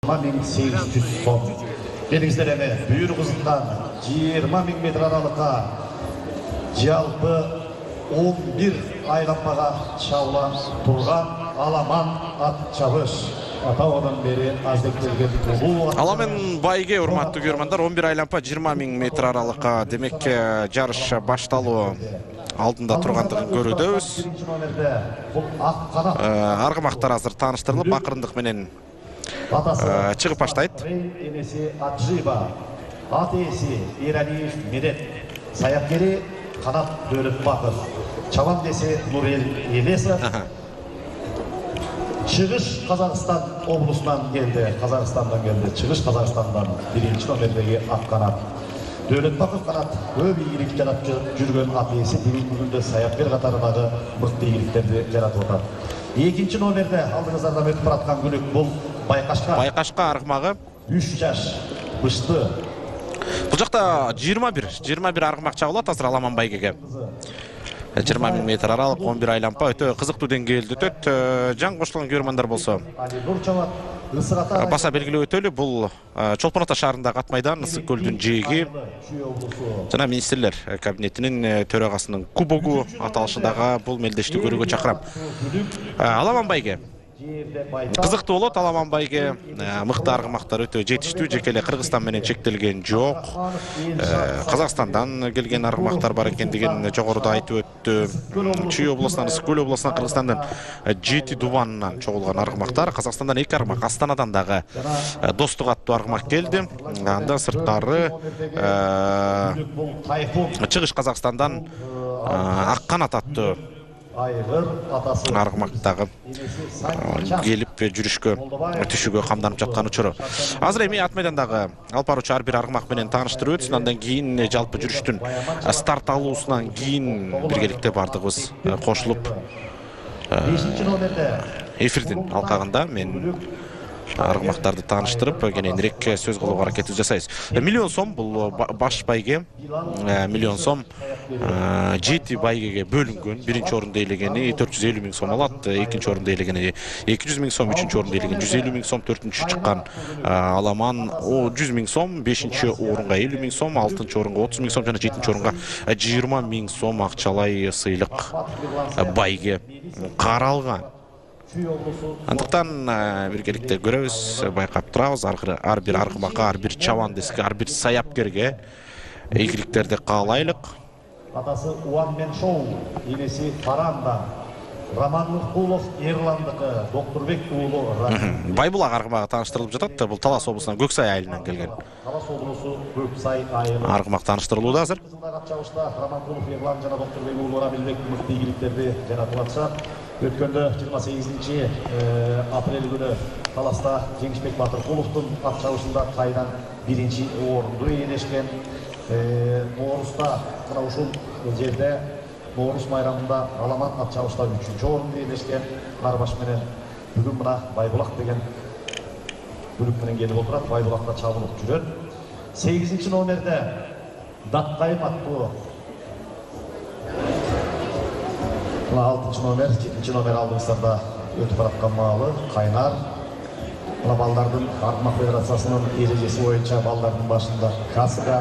20.800 сом. Беліңіздер әме, бұйрығыздан 20.000 метр аралыққа жалпы 11 айлампаға шаула тұрған аламан ат чабыш. Атаудан бері аздектелген ұлу. Аламен байге, урматтуу көрмандар, 11 айлампа 20.000 метр аралыққа демек жарыш башталуу алдында тұрғандығын көрудөбүз. Арғымақтар азыр таныштырылып, бақырындық менен чыгып баштайт. Енесі Аджиба, атесі Иралиев Медет, саяпкері Қанат Дөріпбақов, чабан десе Нурел Елесов. Шығыш Қазақстан облысынан келді, Қазақстандан келді. Шығыш Қазақстандан бірінші номердегі Аққанат. Дөріпбақов Қанат көп игілік жаратып жүрген атесі бүгінгі күнде саяпкер қатарындағы мықты игіліктерді жаратып отыр. Екінші номерде алдыңыздардан өтіп баратқан күлік бұл Байқашқа. Байқашқа арғымағы 3 жаш бышты. Бұл жақта 21 арғымақ чағылады азыр Аламан байгеге. 20.000 метр аралық 11 айлампа өте қызықты деңгейді өтөт. Жан қосылған көрмандар болса баса белгілі өтөлі. Бұл Чолпон Ата шаарында Қатмайдан Ысык көлдің жээги жана министрлер кабинетінің төрағасының кубогу аталышындағы бұл мелдешті көрүүгө чакырам. Аламан байге қызықты болот. Аламан байге мыкты аргымактар өтө жетиштүү. Жекеле Кыргызстан менен чектелген жок. Казакстандан келген аргымактар бар экендигин жогоруда айтып өттү. Чүй облусунан, Ысык көл облусунан, Кыргызстандан 7 дубанынан чогулган аргымактар. Казакстандан 2 аргымак, Астанадан дагы Достук аттуу аргымак келди. Андан сырткары Чыгыш Казакстандан Аққанат аттуу аргымактагы келип жүрүшкө түшүүгө камданып жаткан учуру. Азыр эми ат майдандагы алып баруучу ар бир аргымак менен тааныштырып өтсүн. Андан кийин жалпы жүрүштүн старт алуусунан кийин биргеликте бардыгыбыз кошулуп эфирдин алкагында мен аргымактарды тааныштырып кененирээк сөз кылууга аракет жасайбыз. 1 миллион сом бул баш байге, 1 миллион сом 7 байгеге бөлүнгөн. Биринчи орунду ээлегени 450 000 сом алат, экинчи орунду ээлегени 200 000 сом, үчүнчү орунду ээлеген 150 000 сом, төртүнчү чыккан Аламан 100 000 сом, бешинчи орунга 50 000 сом, алтынчы орунга 30 000 сом жана жетинчи орунга 20 000 сом акчалай сыйлык байге каралган. Андыктан биргеликте көрөбүз, байкап турабыз. Ар бир аргымакка, ар бир чабан деске, ар бир саяпкерге ийгиликтерди каалайлык. Атасы Уан Мен Шоу, енесі Фаранда, Роман Нуркулов, Ерландыкы, Докторбек уулу Байбулак аргымагы тааныштырылып жатат. Бул Талас облусунан Көксай айылынан келген. Талас облусу Көксай айылы. Аргымак тааныштырылууда азыр. Роман Кулов, Ерлан жана Докторбек уулу Рамилбек мыкты ийгиликтерди жаратып атышат. Өткөндө 28 апрель күнү Таласта Жеңишбек Батыркуловдун ат чабышында кайдан 1-чи орунду ээлешкен. Ноорузда мына ушул жерде Ноорус майрамында Аламан ат чабышта 3-чү орунду ээлешкен. Карбаш менен бүгүн мына Байбулак деген бүлүк менен келип отурат. Байбулакта чабылып жүрөт. 8-чи номерде Даттайым аттуу 6-чы номер, 7-чи номер алдыңыздарда өтіп баратқан маалы Қайнар. Мына балдардың Арғымақ федерациясының ережесі бойынша балдардың башында Касыға.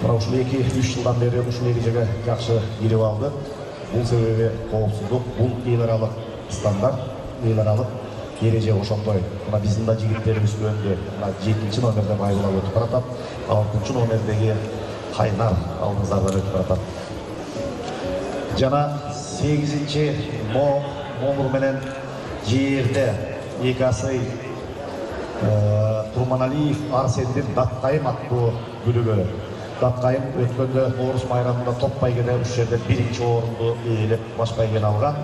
Мына ушул 2-3 жылдан бері ушул ережеге жақсы келіп алды. Бұл себебі коопсуздук, бұл эл аралык стандарт, эл аралык ереже ошондой. Мына биздин да жигиттерибиз өндө 7-чи номерде Байбулак өтүп баратат, 6-чы номердеги Қайнар алдыңыздардан өтіп баратат. Жана 8-чи номер менен жерде Екасы Турманалиев Арсендин Даттайым аттуу бүлүгү. Даттайым өткөндө Ноорус майрамында топ байгеде үч жерде 1-чи орунду ээлеп баш байгени алган.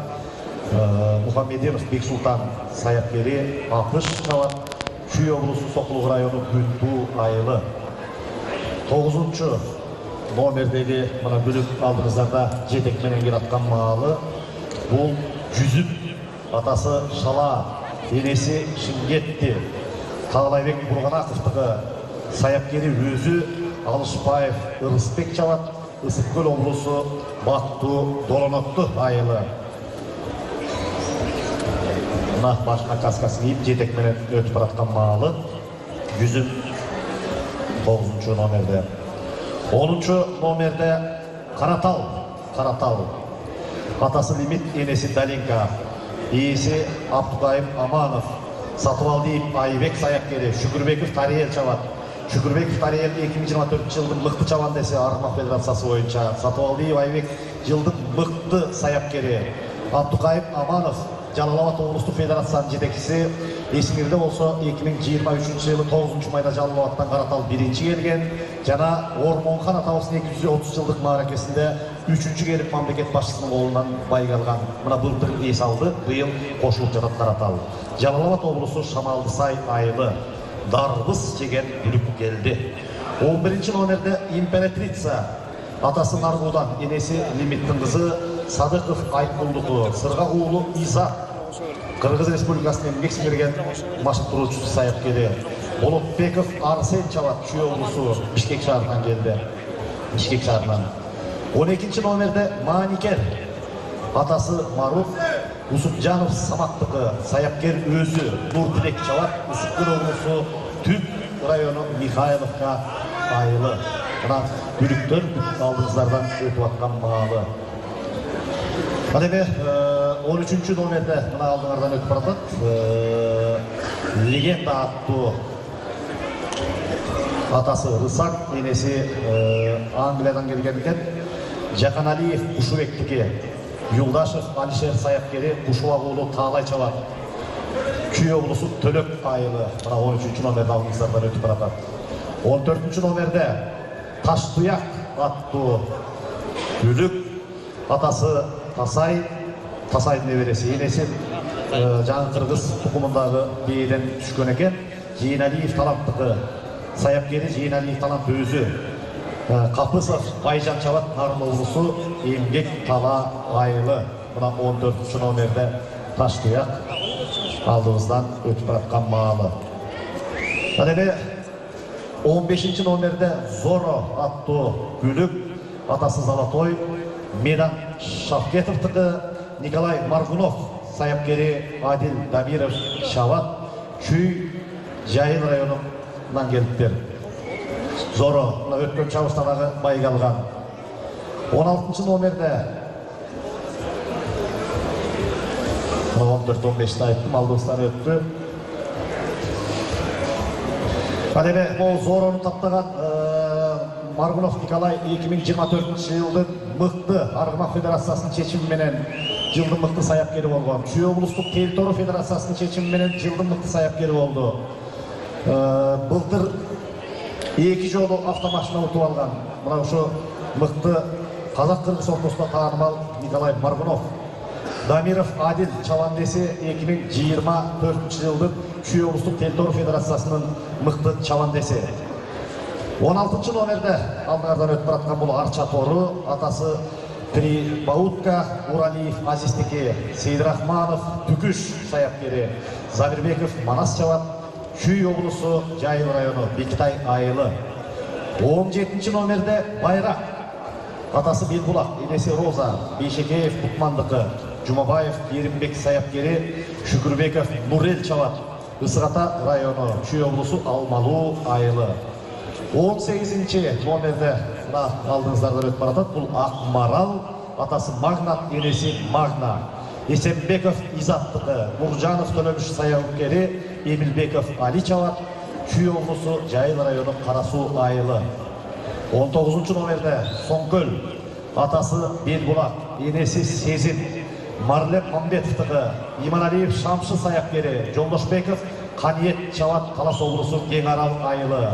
Мухаммеденов Бексултан саяпкери 60 чабат. Чүй облусу Сокулук району Күнтүү айылы. 9-чу номердеги мына бүлүк алдыңыздарда жетек менен келаткан маалы. Бул Жүзүп, атасы Шала, энеси Шиңгетти. Таалайбек Бурганаковтугу саяпкери өзү Алышбаев Ырысбек чабат. Ысык көл облусу Бактуу Долонотту айылы. Mına başına kaskasını giyip жетек менен өтүп бараткан маалы 109 номерде. 10 номерде Каратал. Атасы Лимит, енесі Далинка. Иесі Абдукайым Аманов. Сатыбалдиев Айбек Саяпкери. Шүкүрбеков Тариел чабат. Шүкүрбеков Тариел 2024 жылдың мыкты чабандесі Арғымақ Федерациясы боюнча. Сатыбалдиев Айбек жылдың мыкты Саяпкери. Абдукайым Аманов Жалал-Абад облустук федерациянын жетекчиси. Эсиңерде болсо 2023 жылы 9 майда Жалал-Абадтан Каратал 1-чи келген. Жана Ормонхан атабыздын 230 жылдык мааракесинде 3-чү келип мамлекет башчысынын колунан байга алган. Мына былтыр эс алды, быйыл кошулуп жатат Каратал. Жалал-Абад облусу Шамалды Сай айылы Дарбыз жеген бүлүк келди. 11 номерде Императрица. Атасы Наргудан, энеси Лимиттин кызы Садыков Айтмулдуку, Сырга уулу Иза. Кыргыз Республикасынын эмгек сиңирген машыктыруучусу Саяпкери. Болотбеков Арсен чабат, Чүй облусу Бишкек шаарынан келди. Бишкек шаарынан. 12 номерде Маникер. Атасы Маруф Усупжанов Саматтыкы, Саяпкер өзү Нуртилек чабат, Ысыккөл облусу Түп району Михайловка айылы. Мына бүлүктөр алдыңыздардан өтүп аткан маалы. Адеме 13 номерде мына алдыңардан өтүп баратат. Легенда аттуу атасы Рысак, энеси Англиядан келген экен. Жаканалиев Кушубектики, Юлдашев Алишер Саяпкери, Кушубак уулу Таалай чабат. Чүй облусу Төлөк айылы. Мына 13 номерде алдыңыздардан өтүп баратат. 14 номерде Таштуяк аттуу бүлүк. Атасы Тасайдын небереси, энеси жаңы кыргыз тукумундагы бээден түшкөн экен. Жийналиев Таланттыкы, Саяпкери Жийналиев Талант өзү. Капысов Байжан чабат, Нарын облусу Эмгек Тала айылы. Мына 14 номерде Таштуяк алдыбыздан өтүп бараткан маалы. Адеме 15 номерде Зоро аттуу бүлүк. Атасы Золотой, Медан Шавкетовтыкы, Николай Маргунов, Саяпкери Адил Дамиров чабат, Чүй Жайыл районунан келиптер. Зоро өткөн чабыштагы байга алган. 16 номерде 14-15 айттым, алдыбыздан өттү. Адеме ол Зорону таптаган Маргунов Николай 2024 жылдын мыкты Аргымак Федерациясынын чечими менен жылдын мыкты саяпкери болгон. Чүй облустук Телтору Федерациясынын чечими менен жылдын мыкты саяпкери болду. Былтыр 2 жолу автомашина утуп алган. Мына ошо мыкты казак-кыргыз ортосунда таанымал Николай Маргунов. Дамиров Адил чабандеси 2024 жылдын Чүй облустук Телтору Федерациясынын мыкты чабандеси. 16 номерде алдыңардан өтүп бараткан бул Арча тору, атасы Прибаутка Уралиев Азиздики, Сейдрахманов Түкүш саяпкери, Замирбеков Манас чабат, Чүй облусу Жайыл району Бекитай айылы. 17 номерде Байрак, атасы Белбулак, энеси Роза, Бейшекеев Букмандыкы, Жумабаев Еримбек саяпкери, Шүкүрбеков Нурел чабат, Ысыгата району Чүй облусу Алмалуу айылы. 18 номерде алдыңыздардан өтүп баратат. Бул Акмарал, атасы Магнат, энеси Магна. Есенбеков Изаттыкы, Муржанов Төлөбүш саяпкери, Эмилбеков Али чабат, Чүй облусу Жайыл району Карасуу айылы. 19 номерде Соңкөл, атасы Белбулак, энеси Сезин, Марлеп Мамбетовтыкы, Иманалиев Шамшы саяпкери, Жолдошбеков Каниет чабат, Талас облусу Кеңарал айылы.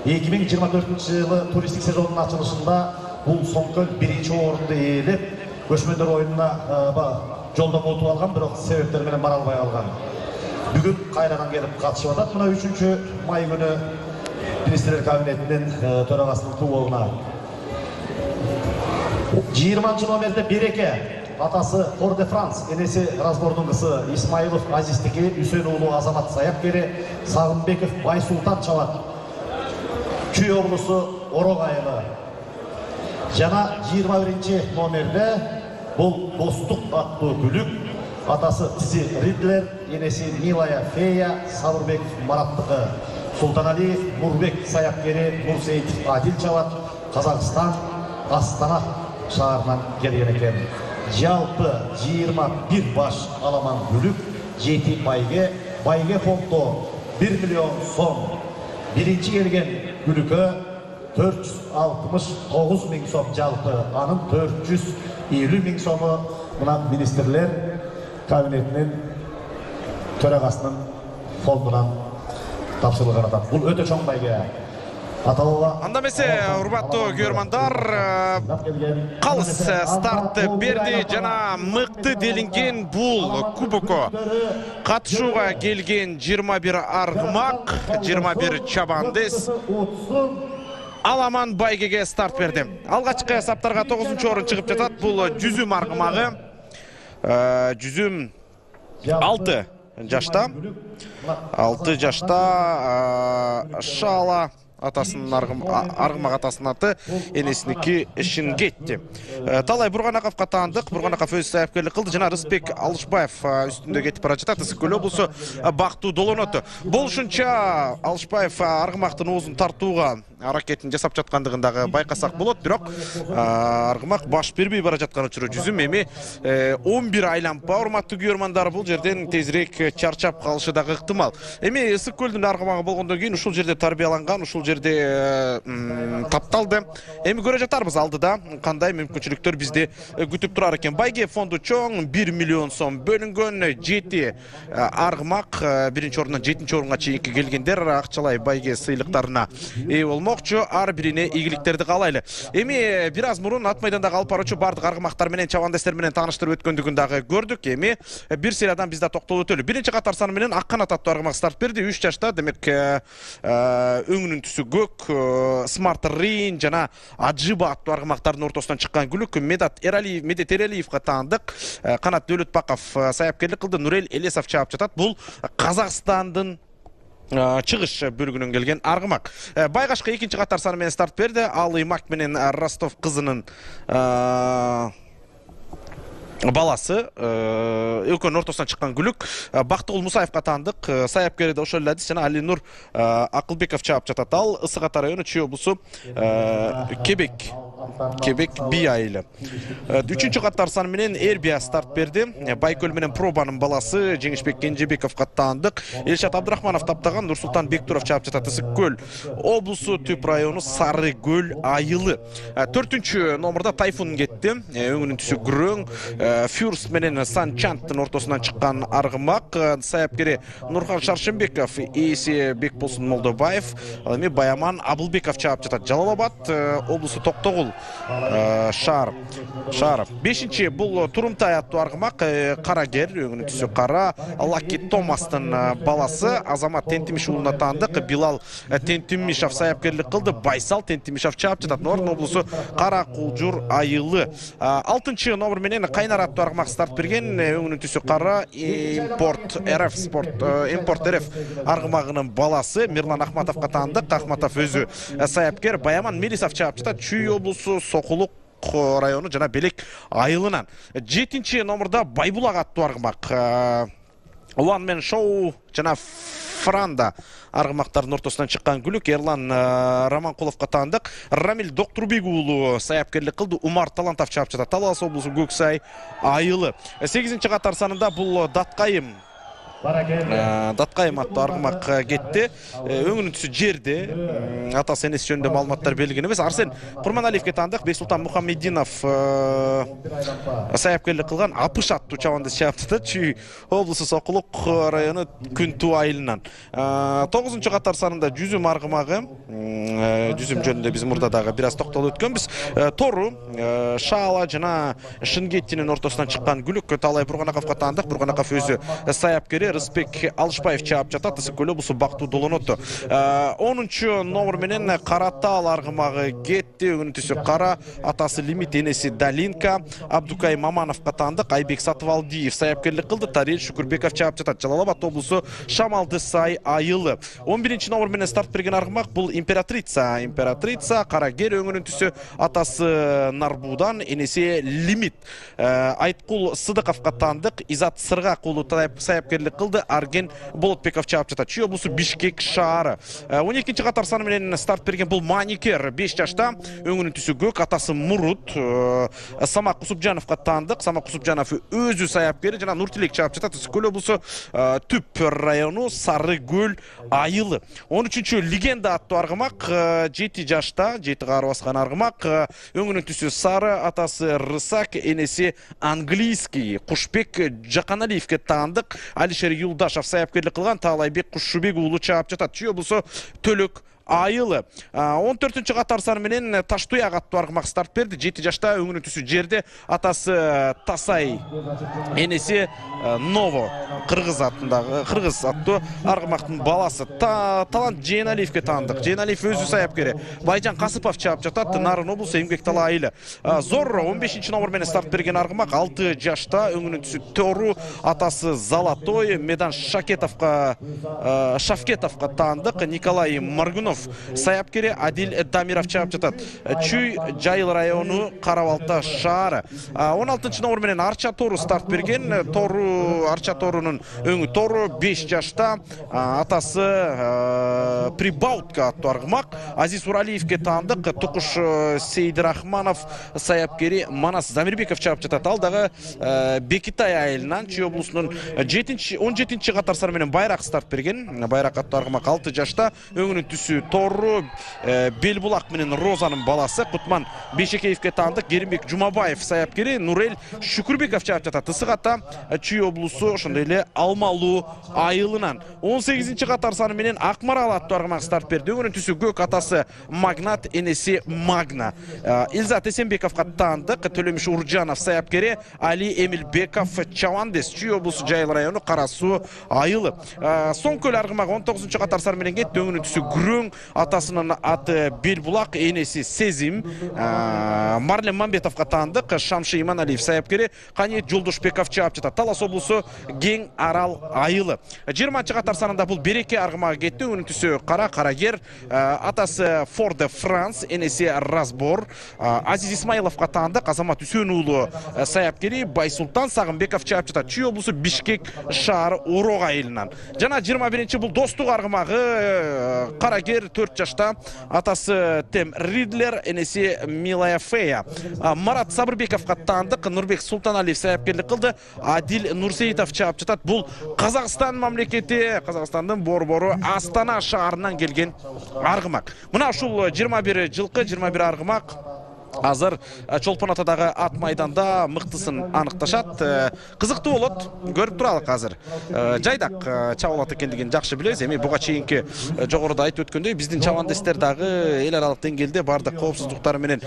2024 жылы туристик сезонунун ачылышында бул Соңкөл 1-чи орунду ээлеп, көчмөндөр оюнуна жолдомо утуп алган, бирок себептер менен бара албай калган. Бүгүн кайрадан келип катышып атат. Мына 3 май күнү министрлер кабинетинин төрагасынын кубогуна. 20 номерде Береке, атасы Фор де Франс, энеси Разбордун кызы Исмаилов Азиздики, Үсен уулу Азамат саяпкери, Сагынбеков Байсултан чабат, Чүй облусу Орок айылы. Жана 21 номерде бул Достук аттуу бүлүк, Атасы Тизи Ридлер, енесі Нилая Фея, Сабырбек Мараттығы, Султаналиев, Нурбек Саяпкері, Нурсейітов Адил Чават, Қазақстан, Астана шаарынан келген екен. Жалпы 21 баш аламан бүлік, 7 байге фонду 1 миллион сом. Birinci gelgen gülükü 469 bin som жалпы, anın 450 bin somu buna ministerler kabinetinin töreğasının fondundan tapşırılgan atam. Bu öte çoğun bayga. Анда месе, урматтуу көрөрмандар, калыс старт берди жана мыкты делинген бул кубокко катышууга келген 21 аргымак, 21 чабандес Аламан байгеге старт берди. Алгачкы саптарга 9-орун чыгып жатат. Бул жүзүм аргымагы. Жүзүм 6 жашта. 6 жашта Шала атасынын аргымак атасынын аты энесиники Шингетти. Талай Бурганакавга таандык. Бурганаков өз саяпкерлик кылды жана Рысбек Алышбаев үстүндө кетип бара жатат. Ысык-Көл облусу бактуу долоноту. Болушунча Алышбаев аргымактын оозун тартууга аракетин жасап жаткандыгын дагы байкасак болот, бирок аргымак баш бербей бара жаткан учуру жүзүм эми 11 айлампа. Урматтуу көрөрмандар, бул жерден тезирээк чарчап калышы дагы ыктымал. Эми Ысык-Көлдүн аргымагы болгондон кийин ушул жерде тарбияланган, ушул жерде тапталды. Эми көрө жатарбыз алдыда кандай мүмкүнчүлүктөр бизди күтүп турар экен. Байге фонду чоң 1 миллион сом бөлүнгөн, 7 аргымак биринчи орундан 7-чи орунга чейинки келгендер акчалай байге сыйлыктарына ээ болмокчу. Ар бирине ийгиликтерди каалайлы. Эми бир аз мурун ат майдандагы алып баруучу бардык аргымактар менен чабандестер менен тааныштырып өткөндүгүн дагы көрдүк. Эми бир сериядан бизде токтолуп өтөлү. Биринчи катар саны менен Акканат аттуу аргымак старт берди. 3 жашта, демек өңүнүн түсү көк, Смарт Рейн жана Аджиба аттуу аргымактардын ортосунан чыккан күлүк Медет Эралиевге таандык. Канат Дөөлөтбаков саяпкерлик кылды. Нурел Элесов чаап жатат. Бул Казакстандын чыгыш бөлүгүнөн келген аргымак. Байгашка 2-чи катар саны менен старт берди. Ал Имак менен Ростов кызынын баласы, экөөнүн ортосунан чыккан күлүк. Бактыгул Мусаевга таандык. Саяпкери да ошол эле Адис жана Алинур Акылбеков чаап жатат. Ал Ысык Ата району Чүй облусу Кебек би айылы. 3-чү катар саны менен Эрбия старт берди. Байкөл менен Пробанын баласы Жеңишбек Кенжебековго таандык. Элшат Абдрахманов таптаган. Нурсултан Бектуров чаап жатат. Ысык-Көл облусу Түп району Сары Көл айылы. 4-чү номерда Тайфун кетти. Өңүнүн түсү күрөң. Фюрст менен Санчанттын ортосунан чыккан аргымак. Саяпкери Нурхан Шаршембеков, ээси Бекболсун Молдобаев, эми Баяман Абылбеков чаап жатат. Жалал-Абад облусу Токтогул шаар. 5-чи бул Турумтай аттуу аргымак, Карагер, өңүнүн түсү кара. Лаки Томастын баласы Азамат Тентимиш уулуна таандык. Билал Тентимишов саяпкерлик кылды. Байсал Тентимишов чаап жатат. Нордун облусу Кара Кулжур айылы. 6-чы номер менен Кайнар аттуу аргымак старт берген. Өңүнүн түсү кара. Импорт РФ аргымагынын баласы Мирлан Ахматовго таандык. Ахматов өзү саяпкер. Баяман Мелисов чаап жатат. Чүй облусу Сокулук району жана Белек айылынан. 7-чи номерда Байбулак аттуу аргымак. One Man Show жана Франда аргымактардын ортосунан чыккан күлүк. Эрлан Романкуловго таандык. Рамил Доктурбек уулу саяпкерлик кылды. Умар Талантов чаап жатат. Талас облусу Көксай айылы. 8-чи катар санында бул Даткайым аттуу аргымак кетти. Өңүнүн түсү жерде. Атасы энеси жөнүндө маалыматтар берилген эмес. Арсен Курманалиевге таандык. Бексултан Мухаммединов саяпкерлик кылган Апыш аттуу чабандес чаап жатат. Чүй облусу Сокулук району Күнтүү айылынан. 9-чу катар санында жүзүм аргымагы. Жүзүм жөнүндө биз мурда дагы бир аз токтолуп өткөнбүз. Тору Шала жана Шингеттинин ортосунан чыккан күлүк. Талай Бурганаковго таандык. Бурганаков өзү саяпкери. Рысбек Алышбаев чаап жатат. Ысыкөлө бусу Бактуу Долоноту. 10-чу номер менен Каратал аргымагы кетти. Өнүтүсү Кара, атасы Лимит, энеси Далинка. Абдукай Мамановго таандык. Айбек Сатыбалдиев саяпкерлик кылды. Тарел Шүкүрбеков чаап жатат. Жалал-Абад облусу Шамалды Сай айылы. 11-чи номер менен старт берген аргымак бул Императрица Карагер өңүнүн атасы Нарбудан, энеси Лимит. Айткул Сыдыковго таандык. Изат Сыргак уулу саяпкерлик кылды. Арген Болотбеков чаап жатат. Чүй облусу Бишкек шаары. 12-чи катар саны менен старт берген бул Маникер 5 жашта, өңүнүн түсү көк, атасы Мурут. Самак Кусупжановго таандык. Самак Кусупжанов өзү саяпкери жана Нуртилек чаап жатат. Ысыкөл облусу Түп району Сары Көл айылы. 13-чү Легенда аттуу аргымак 7 жашта, 7 кары баскан аргымак. Өңүнүн түсү сары, атасы Рысак, энеси Английский. Кушбек Жаканалиевге таандык. Алишер Юлдашев саяпкерлик кылган. Таалайбек Кушубек уулу чаап жатат. Чүй облусу Төлөк айылы. 14-чү катар саны менен Таштуяк аттуу аргымак старт берди. 7 жашта, өңүнүн түсү жерде, атасы Тасай, энеси Ново, кыргыз аттуу аргымактын баласы. Талант Жейналиевге таандык. Жейналиев өзү саяпкери. Байжан Касыпов чаап жатат. Нарын облусу Эмгек Тала айылы. Зорро 15-чи номер менен старт берген аргымак 6 жашта, өңүнүн түсү Тору, атасы Золотой. Медан Шафкетовго таандык. Николай Маргунов саяпкери. Адил Дамиров чаап жатат. Чүй Жайыл району Карабалта шаары. 16-чы номер менен Арча Тору старт берген. Арча Торунун өңү Тору 5 жашта, атасы Прибаутка аттуу аргымак. Азиз Уралиевге таандык. Тукуш Сейдирахманов саяпкери. Манас Замирбеков чаап жатат. Ал дагы Бекитай айылынан, Чүй облусунун 17-чи катар саны менен Байрак старт берген. Байрак аттуу аргымак 6 жашта, өңүнүн түсү Тору. Белбулак менен Розанын баласы. Кутман Бешекеевге таандык. Керимбек Жумабаев саяпкери. Нурел Шүкүрбеков чаап жатат. Ысык Чүй облусу ошондой эле Алмалуу айылынан. 18-чи катар саны менен Акмарал аттуу аргымак старт берди. Өңүнүн түсү көк, атасы Магнат, энеси Магна. Илзат Эсенбековго таандык. Төлөмүш Уржанов саяпкери. Али Эмилбеков Чавандес, Чүй облусу Жайыл району Кара Суу айылы. Соңкөл аргымак 19-чу катар саны менен кетти. Өңүнүн түсү Күрөң, атасынын аты Белбулак, энеси Сезим. Марлен Мамбетовго таандык. Шамшы Иманалиев саяпкери. Каниет Жолдошбеков чаап жатат. Талас облусу Кең Арал айылы. 20-чы катар санында бул Береке аргымагы кетти. Өнүн түсү Карагер, атасы Фор де Франс, энеси Разбор. Азиз Исмаиловго таандык. Азамат Үсөн уулу саяпкери. Байсултан Сагынбеков чаап жатат. Чүй облусу Бишкек шаары Орог айылынан. Жана 21-чи бул Достук аргымагы Карагер 4 жашта, атасы Тем Ридлер, энеси Милая Фея. Марат Сабырбековго таандык. Нурбек Султаналиев саяпкерлик кылды. Адил Нурсеитов чаап жатат. Бул Казакстан мамлекети, Казакстандын борбору Астана шаарынан келген аргымак. Мына ушул 21 жылкы, 21 аргымак азыр Чолпон Атадагы ат майданда мыктысын аныкташат. Кызыктуу болот. Көрүп туралык азыр. Жайдак чабуулат экендигин жакшы билебиз. Эми буга чейинки жогоруда айтып өткөндөй, биздин чабандестер дагы эл аралык деңгээлде бардык коопсуздуктары менен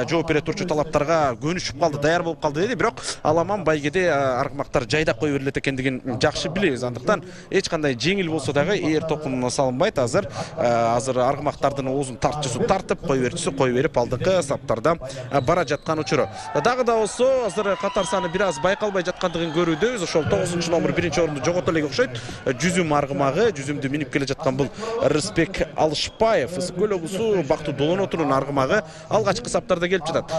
жооп бере турчу талаптарга көнүшүп калды, даяр болуп калды деди. Бирок аламан байгеде аргымактар жайдак кое берилет экендигин жакшы билебиз. Андыктан эч кандай жеңил болсо дагы ээр токун салынбайт. Азыр аргымактардын оозун тартчусу тартып, кой берчүсү кой берип алдыңкы саптарда бара жаткан учуру. Дагы да болсо азыр катар саны бир аз байкалбай жаткандыгын көрүүдөбүз. Ошол 9-чу номер 1-чи орунду жогото элек окшойт. Жүзүм аргымагы, жүзүмдү минип келе жаткан бул Рысбек Алышбаев. Ысыкөл облусу Бактуу Долонотунун аргымагы алгачкы саптарда келип жатат.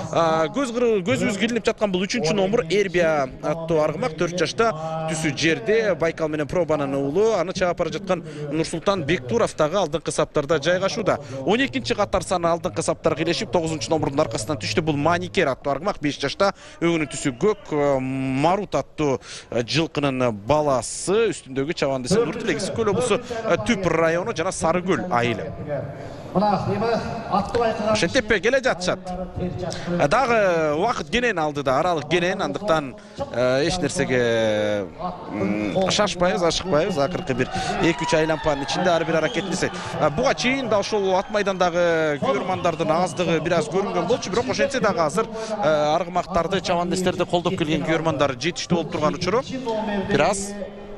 Көзүбүз килинип жаткан бул 3-чү номер Эрбия аттуу аргымак 4 жашта, түсү жерде, Байкал менен Пробанын уулу. Аны чаап бара жаткан Нурсултан Бектуров дагы алдыңкы саптарда жайгашууда. 12-чи катар саны алдыңкы саптар килешип 9-чу номердун аркасынан түштү. Бул Маникер аттуу аргымак 5 жашта, өңүнүн түсү көк, Марут аттуу жылкынын баласы. Үстүндөгү чабандысы Нуртилек, Ысыкөл облусу Түп району жана Сары Көл айылы. Ошентип келе жатышат. Дагы убакыт кенен алдыда, аралык кенен, андыктан эч нерсеге шашпайбыз, ашыкпайбыз. Акыркы бир 2-3 айлампанын ичинде ар бир аракет жасайт. Буга чейин да ошол ат майдандагы көрөрмандардын аздыгы бир аз көрүнгөн болчу, бирок ошентсе дагы азыр аргымактарды, чабандестерди колдоп келген көрөрмандар жетиштүү болуп турган учуру бир аз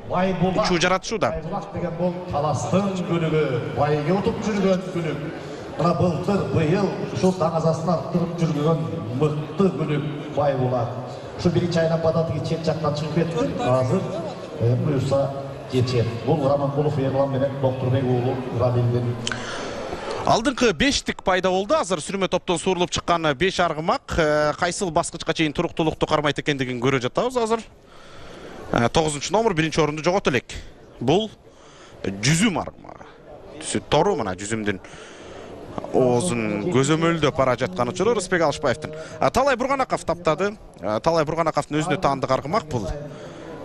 учуу жаратышууда. Байбулак деген бул таластын күнүгү, байга утуп жүргөн күнүк. Мына былтыр, быйыл ушул таңазасын арттырып жүргөн мыкты күнүк Байбулак. Ушу биринчи айлампада тиги чет жактан чыгып кетти. Азыр буюрса кетет. Бул Раманкулов Ерлан менен Доктурбек уулу Рабилдин. Алдыңкы 5тик пайда болду. Азыр сүрмө топтон суурулуп чыккан 5 аргымак кайсыл баскычка чейин туруктуулукту кармайт экендигин көрө жатабыз азыр. 9 номер биринчи орунду жоготу элек. Бул жүзүм аргымагы. Түсү тору мына жүзүмдүн оозун көзөмөлдөп бара жаткан учуру Рысбек Алышбаевдин. Талай Бурганаков таптады. Талай Бурганаковдун өзүнө таандык аргымак бул.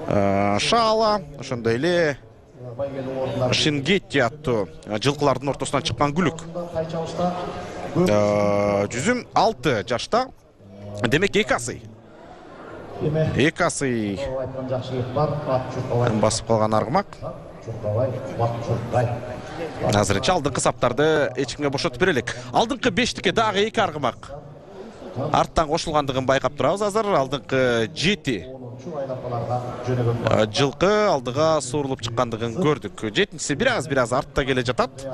Шала, ошондой эле Шингетти аттуу жылкылардын ортосунан чыккан күлүк. Жүзүм 6 жашта. Демек 2 асый. 2 асый басып калган аргымак. Азырынча алдыңкы саптарды эч кимге бошотуп бере элек. Алдыңкы 5тикке дагы 2 аргымак арттан кошулгандыгын байкап турабыз. Азыр алдыңкы 7 жылкы алдыга суурулуп чыккандыгын көрдүк. 7-си бир аз артта келе жатат.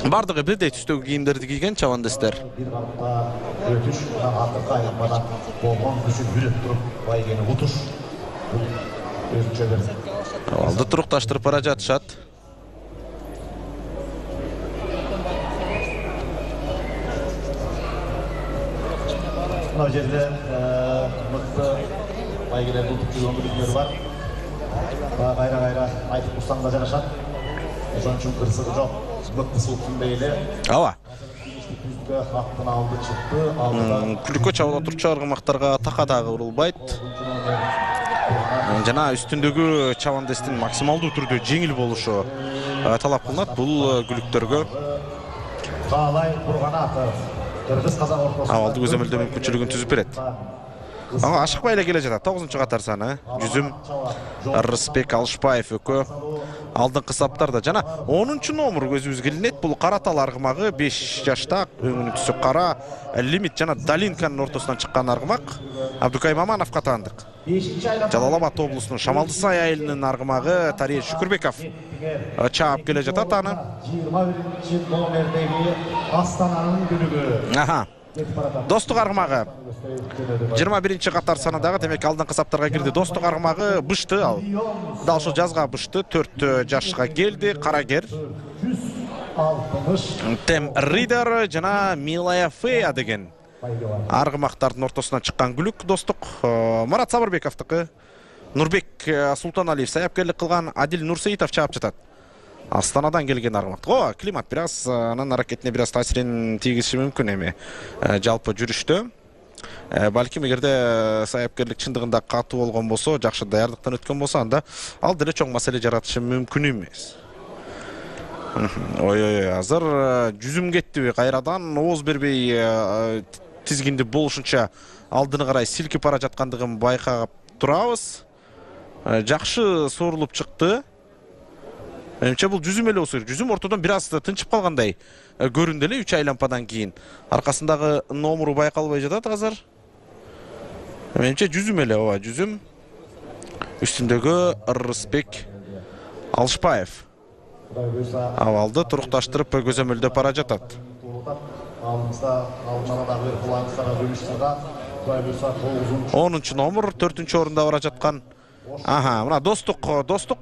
Бардыгы бирдей түстөгү кийимдерди кийген чабандестер. Бир калыпта өтүш акыркы айланмада болгон күчү бүрөп туруп байгени утуш. Өзүнчө бир Алды турукташтырып бара жатышат. Мына жерде мыкты байгелерди утуп жүргөн күлүктөр бар. Кайра айтып турсаң да жарашат. Ошон үчүн кырсыгы жок. Мыкты султундай эле. Ооба. Аттын алды чыкты. Күлүккө чабыла турчу аргымактарга такадагы урулбайт. Жана үстүндөгү чабандестин максималдуу түрдө жеңил болушу талап кылынат бул күлүктөргө. Талай Бурганаков кыргыз казак ортосунда Абалды көзөмөлдөө мүмкүнчүлүгүн түзүп берет. Ашыкпай эле келе жатат. 9-катар саны. Жүзүм Рысбек Алышбаев экөө алдыңкы саптарда. Жана 10-номер көзүбүзгө илинет. Бул каратал аргымагы 5 жашта, өңүнүн түсү кара, Лимит жана Далинканын ортосунан чыккан аргымак. Абдукай Мамановго таандык. Жалал Абад облусунун Шамалды Сай айылынын аргымагы Тария Шүкүрбеков чаап келе жатат аны. 21 номердеги Астананын күнүгү. Достук аргымагы 21-катар санадагы, демек алдыңкы саптарга кирди. Достук аргымагы бышты, ал дал ушул жазга бышты, 4 жашка келди. Карагер, Тем Ридер жана Милая Фея деген аргымактардын ортосунан чыккан күлүк. Достук Марат Сабырбековдуку. Нурбек Султаналиев саяпкерлик кылган, Адил Нурсеитов чаап жатат. Астанадан келген аргымак. Климат бираз анын аракетине бираз таасирин тийгизиши мүмкүн эми. Жалпы жүрүштө балким эгерде саяпкерлик чындыгында катуу болгон болсо, жакшы даярдыктан өткөн болсо, анда ал деле чоң маселе жаратышы мүмкүн эмес. Азыр жүзүм кеттиби кайрадан, ооз бербей тизгинди болушунча алдыны карай силкип бара жаткандыгын байкап турабыз. Жакшы суурулуп чыкты. Менимче бул жүзүм эле болсо керек. Жүзүм ортодон бир аз тынчып калгандай көрүндү эле 3 айлампадан кийин. Аркасындагы номеру байкалбай жатат азыр. Менимче жүзүм эле, ооба, жүзүм. Үстүндөгү Рысбек Алышбаев. Абалды турукташтырып көзөмөлдөп бара жатат. 10 номер 4 орунда бара жаткан. Мына достук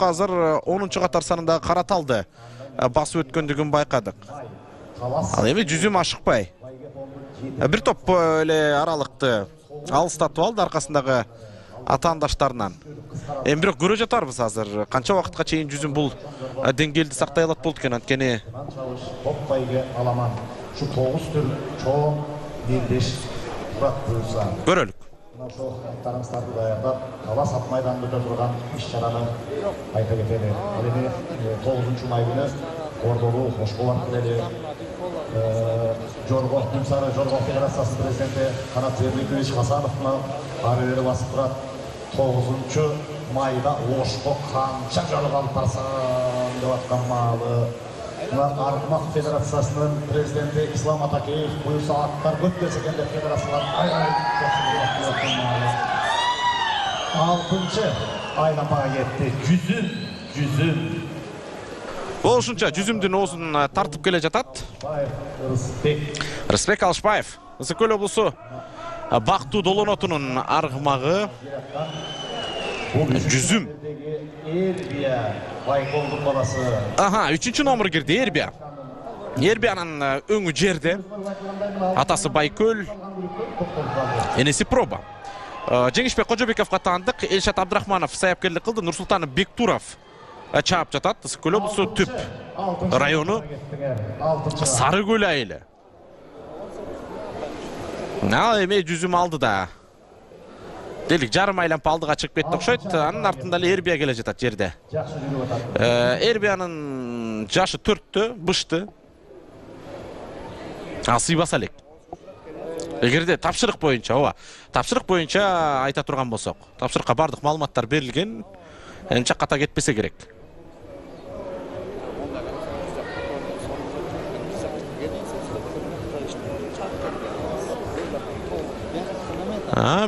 азыр 10-катар санындагы караталды басып өткөндүгүн байкадык. Ал эми жүзүм ашыкпай. Бир топ эле аралыкты алыстатып алды аркасындагы атаандаштарынан. Эми бирок көрө жатарбыз азыр канча убакытка чейин жүзүм бул деңгээлди сактай алат болду экен, анткени көрөлүк. Ошол аттарыңыздарды даярдап, талас ат майданында өтө турган иш-чараны айта кетели. Ал эми 9-май күнү Ордолуу Ошкол аркылуу Жорго Күмсары Жорго Федерациясынын президенти Канат Зербекович Хасановдун ары бери басып турат. 9-майда Ошко канча жолу калып барсам деп аткан маалы Argımak Federasyası'nın prezidenti İslam Atakeyev buyursa atlar göt berse kendi federasyonlar altıncı aylampağa yetti. Cüzüm. Болушунча жүзүмдүн оозун тартып келе жатат. Рысбек Алышбаев. Ысык-Көл облусу Бактуу Долонотунун аргымагы жүзүм. Аха, 3-чү номер кирди Эрбия. Эрбиянын өңү жерде. Атасы Байкөл, энеси Проба. Жеңишбек Кожобековго таандык. Элшат Абдрахманов саяпкерлик кылды. Нурсултан Бектуров чаап жатат. Ысык-Көл облусу Түп району Сары Көл айылы. Эме жүзүм алды да. Делик жарым айлампа алдыга чыгып кетти окшойт. Анын артында эле Эрбия келе жатат жерде. Эрбиянын жашы 4тө, бышты. Сыйбаса элек. Эгерде тапшырык боюнча, тапшырык боюнча айта турган болсок, тапшырыкка бардык маалыматтар берилген. Энче ката кетпесе керек.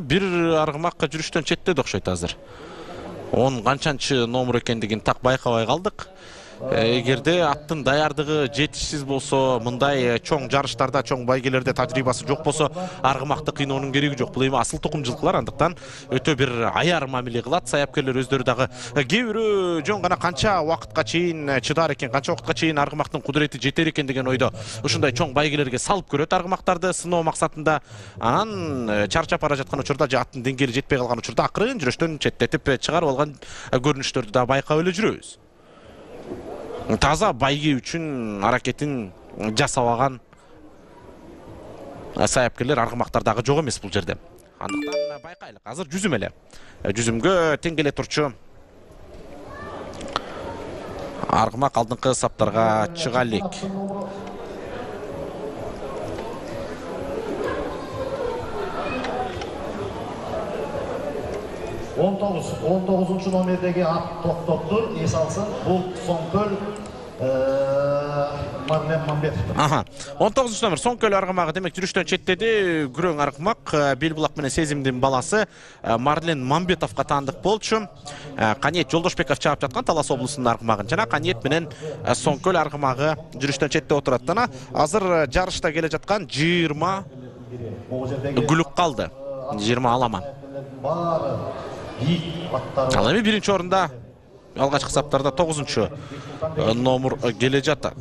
Бир аргымакка жүрүштөн четтеди окшойт азыр. Onun канчанчы номер экендигин так байкабай калдык. Эгерде аттын даярдыгы жетишсиз болсо, мындай чоң жарыштарда, чоң байгелерде тажрыйбасы жок болсо, аргымакты кыйноонун кереги жок. Бул эми асыл тукум жылкылар, андыктан өтө бир аяр мамиле кылат. Саяпкерлер өздөрү дагы кээ бирөө жөн гана канча убакытка чейин чыдар экен, канча убакытка чейин аргымактын кудурети жетер экен деген ойдо ушундай чоң байгелерге салып көрөт аргымактарды сыноо максатында. Анан чарчап бара жаткан учурда, же аттын деңгээли жетпей калган учурда акырын жүрөштөн четтетип чыгарып алган көрүнүштөрдү да байкап эле жүрөбүз. Таза байге үчүн аракетин жасабаган саяпкерлер аргымактардагы жок эмес бул жерде. Андыктан байкайлык. Азыр жүзүм эле. Жүзүмгө тең келе турчу аргымак алдыңкы саптарга чыга элек. Он тогузунчу номердеги ат токтоптур. Эс алсын. Бул Соңкөл Марлен Мамбетов. 19 номер Соңкөл аргымагы демек жүрүштөн четтеди. Күрөң аргымак Белбулак менен Сезимдин баласы Марлен Мамбетовго таандык болчу. Каниет Жолдошбеков чаап жаткан Талас облусунун аргымагын жана Каниет менен Соңкөл аргымагы жүрүштөн четте отурат. Азыр жарышта келе жаткан 20 күлүк калды. 20 аламан. Ал эми биринчи орунда алгачкы саптарда 9-чу номер келе жатат.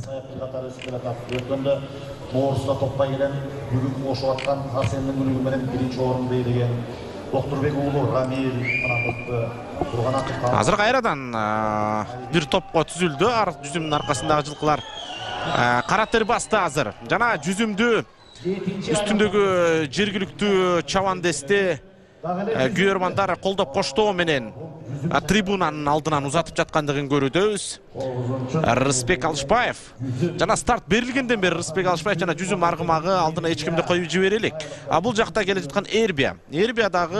Моорусда топпай келен бүгүн кошуп аткан Арсендин күлүгү менен биринчи орунду ийилген Доктурбек уулу Рамил турган аты. Азыр кайрадан бир топко түзүлдү. Жүзүмдүн аркасындагы жылкылар кара тер басты азыр. Жана жүзүмдү үстүндөгү жергиликтүү чабандести күйөрмандар колдоп коштоо менен трибунанын алдынан узатып жаткандыгын көрүүдөбүз. Рысбек Алышбаев жана старт берилгенден бери Рысбек Алышбаев жана жүзүм аргымагы алдына эч кимди коюп жибере элек. Бул жакта келе жаткан Эрбия. Эрбия дагы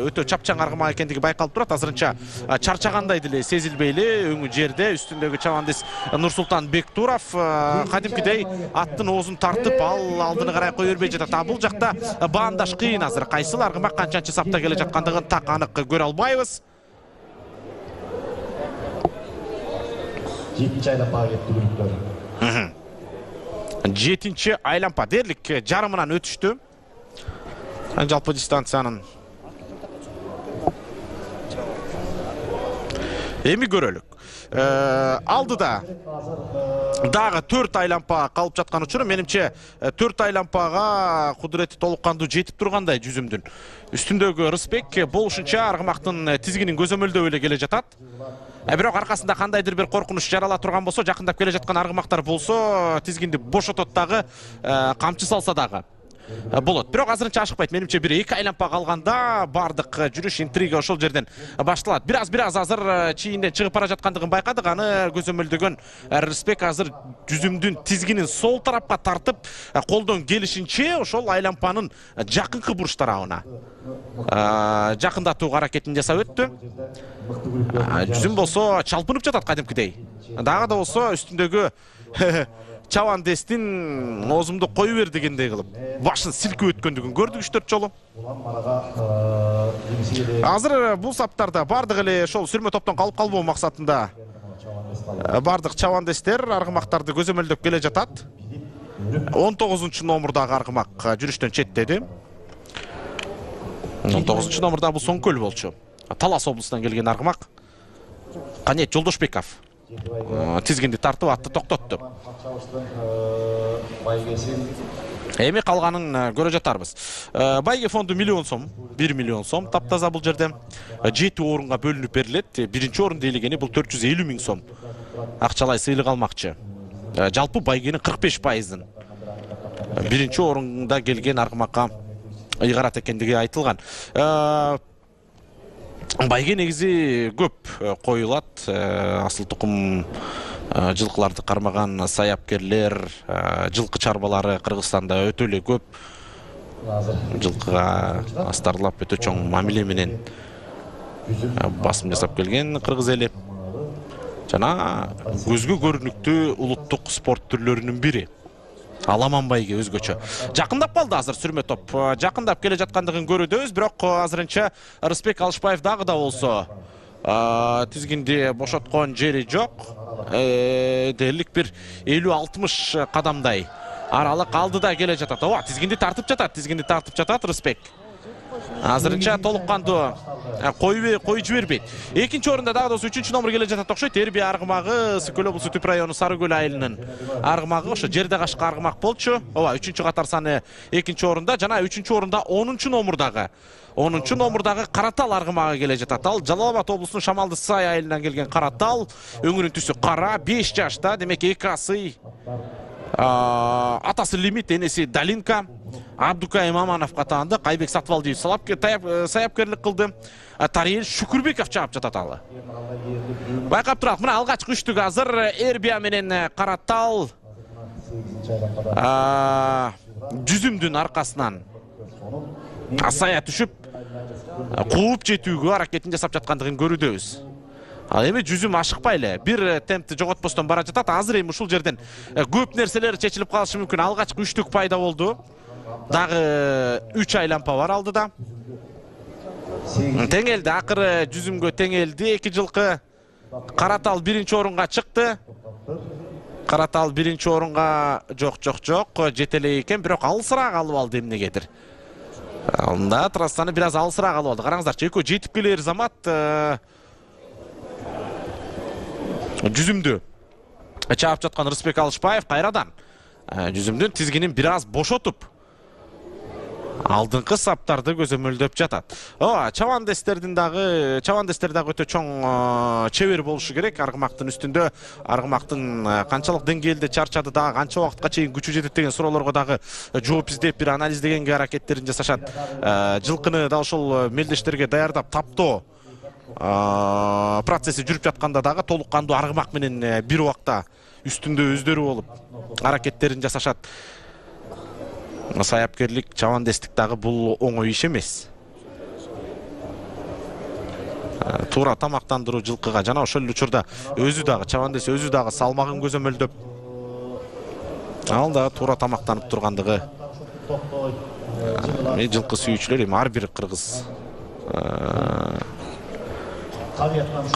өтө чапчаң аргымак экендиги байкалып турат. Азырынча чарчагандай деле сезилбей эле өңү жерде үстүндөгү чабандес Нурсултан Бектуров кадимкидей аттын оозун тартып ал алдыны карай кое бербей жатат. Бул жакта баандаш кыйын азыр. Кайсыл аргымак канчанчы сапта келе жаткандыгын так анык көрө албайбыз. 7-нчи айлампага кетти күлүктөр. 7-нчи айлампа дерлик жарымынан өтүштү. Жалпы дистанциянын эми көрөлүк. Алдыда дагы 4 айлампа калып жаткан учуру менимче 4 айлампага кудурети толук кандуу жетип тургандай жүзүмдүн. Үстүндөгү Рысбек болушунча аргымактын тизгинин көзөмөлдөп эле келе жатат. Бирок аркасында кандайдыр бир коркунуч жарала турган болсо, жакындап келе жаткан аргымактар болсо, тизгинди бошотот дагы, камчы салса дагы болот. Бирок азырынча ашыкпайт. Менимче 1-2 айлампа калганда бардык жүрүш интрига ошол жерден башталат. Бираз азыр чийинден чыгып бара жаткандыгын байкадык. Аны көзөмөлдөгөн Рысбек азыр жүзүмдүн тизгинин сол тарапка тартып, колдон келишинче ошол айлампанын жакынкы буруш тарабына жакындатуу аракетин жасап өттү. Жүзүм болсо чалпынып жатат кадимкидей. Дагы да болсо үстүндөгү Чавандестин оозумду кою бер дегендей кылып башын силкип өткөндүгүн көрдүк 3-4 жолу. Азыр бул саптарда бардык эле ошол сүрмө топтон калып калбоо максатында бардык чавандестер аргымактарды көзөмөлдөп келе жатат. 19 номурдагы аргымак жүрүштөн четтеди. 19 номурда бул Соңкөл болчу. Талас облусунан келген аргымак. Канет Жолдошбеков тизгинди тартып атты токтотту. Эми калганын көрө жатарбыз. Байге фонду 1 миллион сом, 1 миллион сом таптаза бул жерде 7 орунга бөлүнүп берилет. Биринчи орун дейлигени бул 450 000 сом. Акчалай сыйлык алмакчы. Жалпы байгенин 45%. Биринчи орунда келген аргымакка ыйгарат экендиги айтылган. Байге негизи көп коюлат. Асыл тукум жылкыларды кармаган саяпкерлер, жылкы чарбалары Кыргызстанда өтө эле көп. Жылкыга астарлап өтө чоң мамиле менен басым жасап келген кыргыз эли. Жана көзгө көрүнүктүү улуттук спорт түрлөрүнүн бири. Аламан байге өзгөчө. Жакындап калды азыр сүрмө топ. Жакындап келе жаткандыгын көрөдөбүз, бирок азырынча Рысбек Алышбаев дагы да болсо тизгинди бошоткон жери жок. Дээрлик бир 50-60 кадамдай аралык алдыда келе жатат. Ооба, тизгинди тартып жатат Рысбек. Азырынча толук кандуу кою жибербейт. Экинчи орунда дагы да 3-чү номер келе жатат окшойт. Эрби аргымагы Сыкөл облусу Түп району Сары көл айылынын аргымагы ошо жерде кашка аргымак болчу. Ооба, 3-чү катар саны экинчи орунда, жана 3-чү орунда 10-чу номурдагы Каратал аргымагы келе жатат. Ал Жалал Абад облусунун Шамалды Сай айылынан келген Каратал, өңүрүнүн түсү кара, 5 жашта, демек эки асы. Атасы Лимит, энеси Далинка. Абдукай Мамановго таанды. Кайбек Сатвалдиев саяпкерлик кылды. Тариел Шүкүрбеков чаап жатат алы. Байкап туралык. Мына алгачкы үчтүк азыр Эрбия менен Каратал жүзүмдүн аркасынан сая түшүп кууп жетүүгө аракетин жасап жаткандыгын көрүүдөбүз. Ал эми жүзүм ашыкпай эле бир темпти жоготпостон бара жатат. Азыр эми ушул жерден көп нерселер чечилип калышы мүмкүн. Алгачкы үчтүк пайда болду. Дагы 3 айлампа бар алдыда. Теңелди, акыры жүзүмгө теңелди. Эки жылкы Каратал биринчи орунга чыкты. Каратал биринчи орунга жок жетелей экен, бирок алысыраак алып алды эмнегедир. Анда трассаны бир аз алысыраак алып алды. Караңыздарчы, экөө жетип келер замат жүзүмдү чаап жаткан Рысбек Алышбаев кайрадан жүзүмдүн тизгинин бир аз бошотуп алдыңкы саптарды көзөмөлдөп жатат. Чавандестер дагы өтө чоң чебер болушу керек. Аргымактын үстүндө, аргымактын канчалык деңгээлде чарчады, дагы канча убакытка чейин күчү жетет деген суроолорго дагы жооп издеп бир анализдегенге аракеттерин жасашат. Жылкыны да ошол мелдештерге даярдап таптоо процесси жүрүп жатканда дагы толук кандуу аргымак менен бир убакта үстүндө өздөрү болуп аракеттерин жасашат. Саяпкерлик, чавандестик дагы бул оңой иш эмес. Туура тамактандыруу жылкыга жана ошол эле учурда өзү дагы чавандес өзү дагы салмагын көзөмөлдөп ал дагы туура тамактанып тургандыгы. Жылкы сүйүүчүлөр эми ар бир кыргыз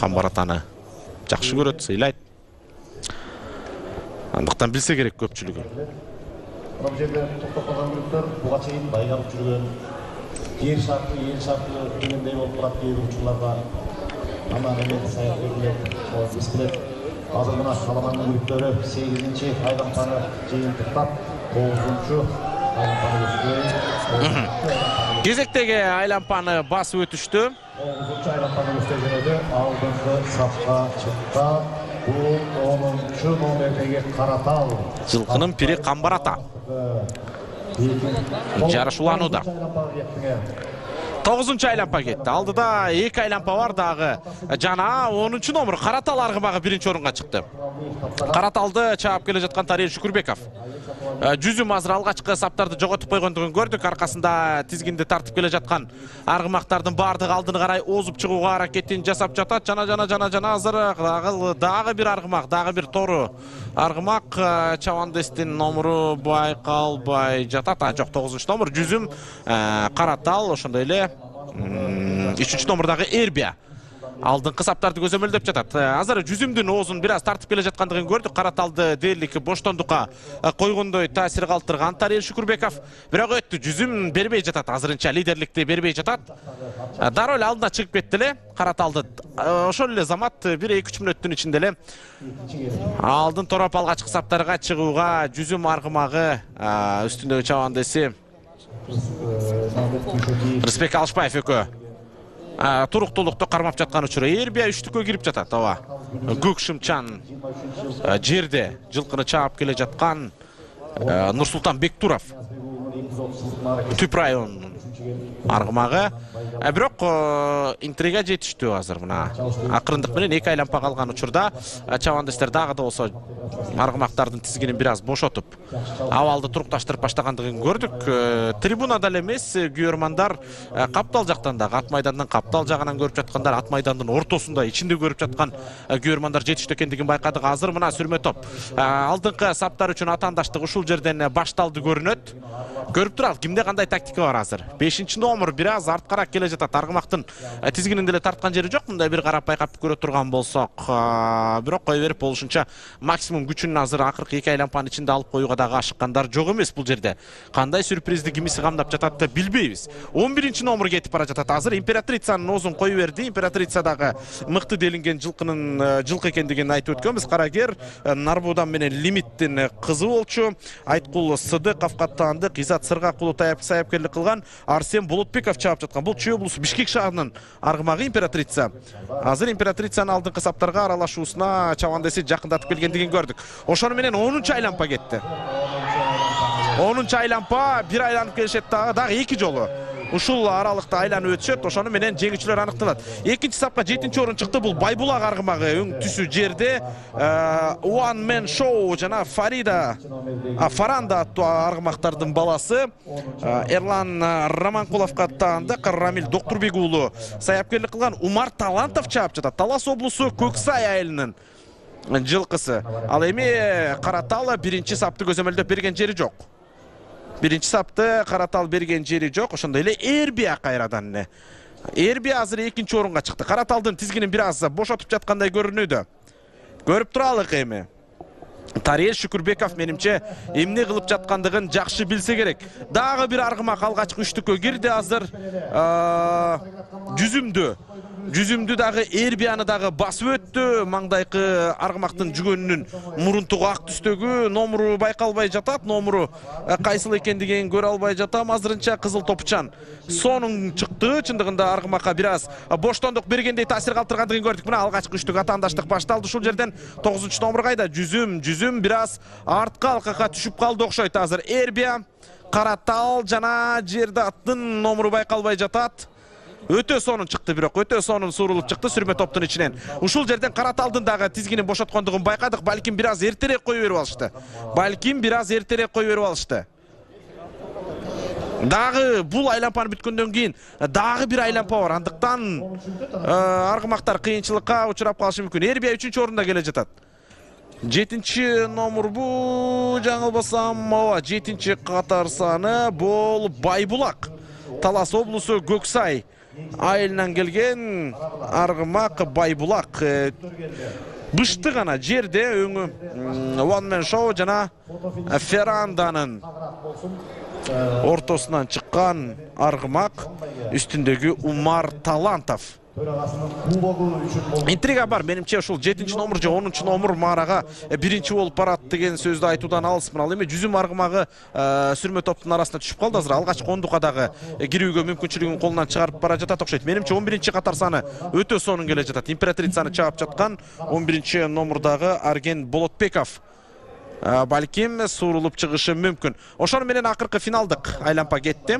камбаратаны жакшы көрөт, сыйлайт. Андыктан билсе керек көпчүлүгү. Бұл жерде тоқтап қалған күліктер бұға чейін байғалып жүрген ел шарты дегендей болып тұрады кейбір ұшқыларға аман емен саяқ беріледі. Біз білет, қазір мына Аламанның күліктері 8-ші айлампаны жиынтықтап 9-ші айлампаны өтті. Кезектегі айлампаны басып өтүштү. 9-ші айлампаны өтті алдыңғы сапқа шықта. Бұл 10-ші номердегі Каратал. Жылкынын пири Камбарата. Жарышуланууда. 9-чу айлампа кетти. Алдыда 2 айлампа бар дагы. Жана 10-чу номер Каратал аргымагы биринчи орунга чыкты. Караталды чаап келе жаткан Тариел Шүкүрбеков. жүзүм азыр алгачкы саптарды жоготуп койгондугун көрдүк. Аркасында тизгинди тартып келе жаткан аргымактардын баардыгы алдыны карай озуп чыгууга аракетин жасап жатат. Жана азыр дагы бир аргымак, дагы бир тору аргымак. Чавандестин номуру байкалбай жатат. Жок, 9-номур жүзүм, Каратал, ошондой эле 3-номурдагы Эрбия алдыңкы саптарды көзөмөлдөп жатат. Азыр жүзүмдүн оозун бир аз тартып келе жаткандыгын көрдүк. Караталды дээрлик боштондукка койгондой таасир калтырган Тариел Шүкүрбеков. Бирок өттү, жүзүм бербей жатат. Азырынча лидерликти бербей жатат. Дароо эле алдына чыгып кетти эле Караталды. Ошол эле замат 1-2-3 мүнөттүн ичинде эле алдын тороп алгачкы саптарга чыгууга жүзүм аргымагы үстүндөгү чабандеси Рысбек Алышбаев экөө туруктуулукту кармап жаткан учуру. Эрбия 3-түккө кирип жатат. Көк шымчан жерде жылкыны чаап келе жаткан Нурсултан Бектуров Түп районунун аргымагы. Бирок интрига жетиштүү азыр мына. Акырындык менен 2 айлампа калган учурда чабандестер дагы да болсо аргымактардын тизгинин бир аз бошотуп абалды турукташтырып баштагандыгын көрдүк. Трибунада эле эмес, күйөрмандар каптал жактан да, ат майдандын каптал жагынан көрүп жаткандар, ат майдандын ортосунда ичинде көрүп жаткан күйөрмандар жетиштүү экендигин байкадык. Азыр мына сүрмө топ алдыңкы саптар үчүн атаандаштык ушул жерден башталды көрүнөт. Көрүп туралы кимде кандай тактика бар азыр. 5-номур бир аз арткарак келе жатат. Аргымактын тизгинин деле тарткан жери жок. Мындай бир карап байкап көрө турган болсок, бирок кое берип болушунча максимум күчүн азыр акыркы 2 айлампанын ичинде алып коюуга дагы ашыккандар жок эмес бул жерде. Кандай сюрпризди кимиси камдап жатат да билбейбиз. 11-номур кетип бара жатат. Азыр Императрицанын оозун кою берди. Императрица дагы мыкты делинген жылкы экендигин айтып өткөнбүз. Карагер Нарбудан менен Лимиттин кызы болчу. Айткул Сыдыков каттанды. Изат Сыргакулу саяпкерлик кылган. Арсен Болотбеков чаап жаткан. Бул Чүй облусу Бишкек шаарынын аргымагы Императрица. Азыр Императрицанын алдыңкы саптарга аралашуусуна чабандеси жакындатып келгендигин көрдүк. Ошону менен 10-чу айлампа кетти. 10-чу айлампа бир айланып келишет дагы 2 жолу. Ушул аралыкта айланып өтүшөт. Ошону менен жеңүүчүлөр аныкталат. 2-чи сапка 7-чи орун чыкты. Бул Байбулак аргымагы өң түсү жерде One Man Show жана Фаранда аттуу аргымактардын баласы Эрлан Романкуловго аттаанды. Рамил Доктурбек уулу саяпкерлик кылган. Умар Талантов чаап жатат. Талас облусу Көксай айылынын жылкысы. Ал эми Каратал 1-чи сапты көзөмөлдөп берген жери жок. 1-чи сапты Каратал берген жери жок. Ошондой эле Эрбия кайрадан эле. Эрбия азыр 2-чи орунга чыкты. Караталдын тизгинин бир аз бошотуп жаткандай көрүнүүдө. Көрүп туралык эми. Тариел Шүкүрбеков менимче эмне кылып жаткандыгын жакшы билсе керек. Дагы бир аргымак алгачкы 3-түккө кирди азыр. Жүзүмдү дагы Эрбияны дагы басып өттү. Маңдайкы аргымактын жүгөнүнүн мурунтугу ак түстөгү. Номуру байкалбай жатат. Номуру кайсыл экендигин көрө албай жатам. Азырынча кызыл топчан сонун чыкты. Чындыгында аргымакка бир аз боштондук бергендей таасир калтыргандыгын көрдүк. Мына алгачкы 3-түк атаандаштык башталды. Ушул жерден 9-номур кайда? Жүзүм бир аз артка алкакка түшүп калды окшойт. Азыр Эрбия, Каратал жана жерде аттын номуру байкалбай жатат. Өтө сонун чыкты, бирок өтө сонун сурулуп чыкты сүрмө топтун ичинен. Ушул жерден Караталдын дагы тизгинин бошоткондугун байкадык. Балким бир аз эртерээк кое берип алышты. Дагы бул айлампаны бүткөндөн кийин дагы бир айлампа бар. Андыктан аргымактар кыйынчылыкка учурап калышы мүмкүн. Эрбия 3-чү орунда келе жатат. 7-чи номур бу жаңылбасам, 7-чи катар саны бул Байбулак. Талас облусу Көксай айылынан келген аргымак Байбулак. Бышты гана жерде өңү One Man Show жана Феранданын ортосунан чыккан аргымак үстүндөгү Умар Талантов. Интрига бар. Менимче ушул 7-чи номур же 10-чу номур маарага 1-чи болуп барат деген сөздү айтуудан алысмын. Ал эми жүзүм аргымагы сүрмө топтун арасына түшүп калды. Азыр алгачкы 10-дукка дагы кирүүгө мүмкүнчүлүгүн колунан чыгарып бара жатат окшойт. Менимче 11-чи катар саны өтө сонун келе жатат. Императрицаны чаап жаткан 11-чи номурдагы Арген Болотбеков балким сурулуп чыгышы мүмкүн. Ошону менен акыркы финалдык айлампа кетти.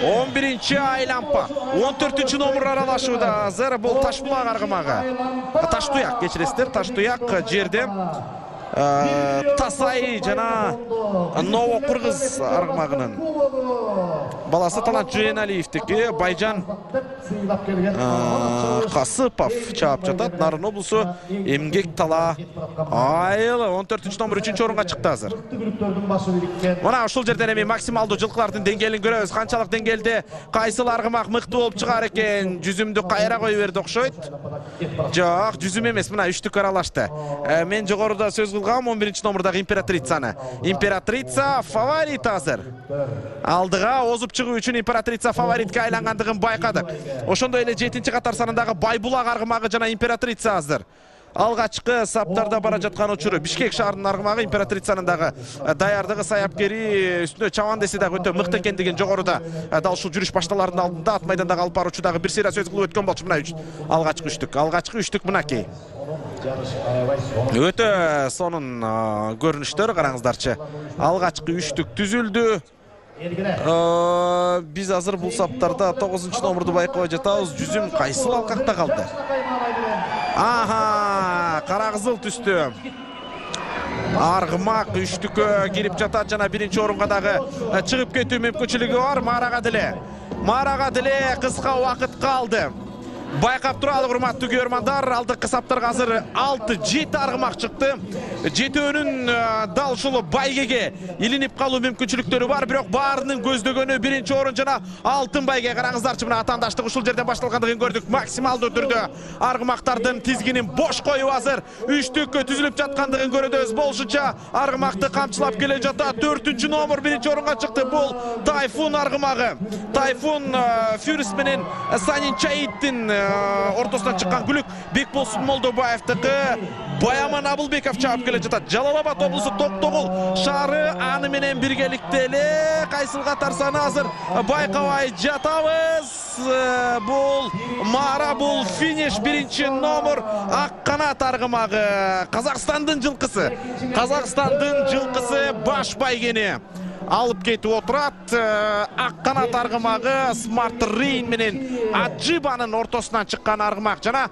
11-ci Aylampa. 14-ci номер аралашууда азыр бул Ташбулак аргымагы. Таштуяк кечиресиздер, Таштуяк жерде Тасай жана Ново Кыргыз аргымагынын баласы Талант Жээналиевдики Байжан Касыпов чаап жатат. Нарын облусу эмгек тала айыл 14-чү номер 3-чү орунга чыкты азыр. Мына ушул жерден эми максималдуу жылкылардын деңгээлин көрөбүз. Канчалык деңгээлде кайсыл аргымак мыкты болуп чыгаар экен? Жүзүмдү кайра кое берди окшойт. Жок, жүзүм эмес, мына үчтүк аралашты. Мен жогоруда сөз кылгам 11-чи номердагы Императрицаны. Императрица фаворит азыр. Алдыга озуп чыгуу үчүн Императрица фаворитке айлангандыгын байкадык. Ошондой эле 7-чи катар санындагы Байбулак аргымагы жана Императрица азыр алгачкы саптарда бара жаткан учуру. Бишкек шаарынын аргымагы Императрицанын дагы даярдыгы, саяпкери үстүнө чабан десе дагы өтө мыкты экендигин жогоруда дал ушул жүрүш башталарынын алдында ат майдандагы алып баруучу дагы бир сыйра сөз кылып өткөн болчу. Мына алгачкы үчтүк мынакей. Өтө сонун көрүнүштөр, караңыздарчы. Алгачкы үчтүк түзүлдү. Биз азыр бул саптарда 9-чы номерду байкабай жатабыз. Жүзүм кайсыл алкакта калды? Кара кызыл түстү аргымак үчтүккө кирип жатат жана биринчи орунга дагы чыгып кетүү мүмкүнчүлүгү бар. Марага деле кыска убакыт калды. Байкап туралы урматтуу көрөрмандар, алдыңкы саптарга азыр 6-7 аргымак чыкты. Жетөөнүн дал ушул байгеге илинип калуу мүмкүнчүлүктөрү бар, бирок баарынын көздөгөнү биринчи орун жана алтын байге. Караңыздарчы, мына атаандаштык ушул жерден башталгандыгын көрдүк. Максималдуу түрдө аргымактардын тизгинин бош коюп азыр үчтүккө түзүлүп жаткандыгын көрөбүз. Болушунча аргымакты камчылап келе жатат. 4-чү номер биринчи орунга чыкты. Бул Тайфун аргымагы. Тайфун Фюрис менен Санин Чаиттин ортосунан чыккан күлүк Бекболсун Молдобаевдики. Баяман Абылбеков чаап келе жатат. Жалал Абад облусу Токтогул шаары аны менен биргеликте эле кайсыл катар саны азыр байкабай жатабыз. Бул Мара, бул финиш биринчи номер ак канат аргымагы. Казакстандын жылкысы баш байгени алып кетип отурат. Ак канат аргымагы Смарт Рейн менен Аджибанын ортосунан чыккан аргымак жана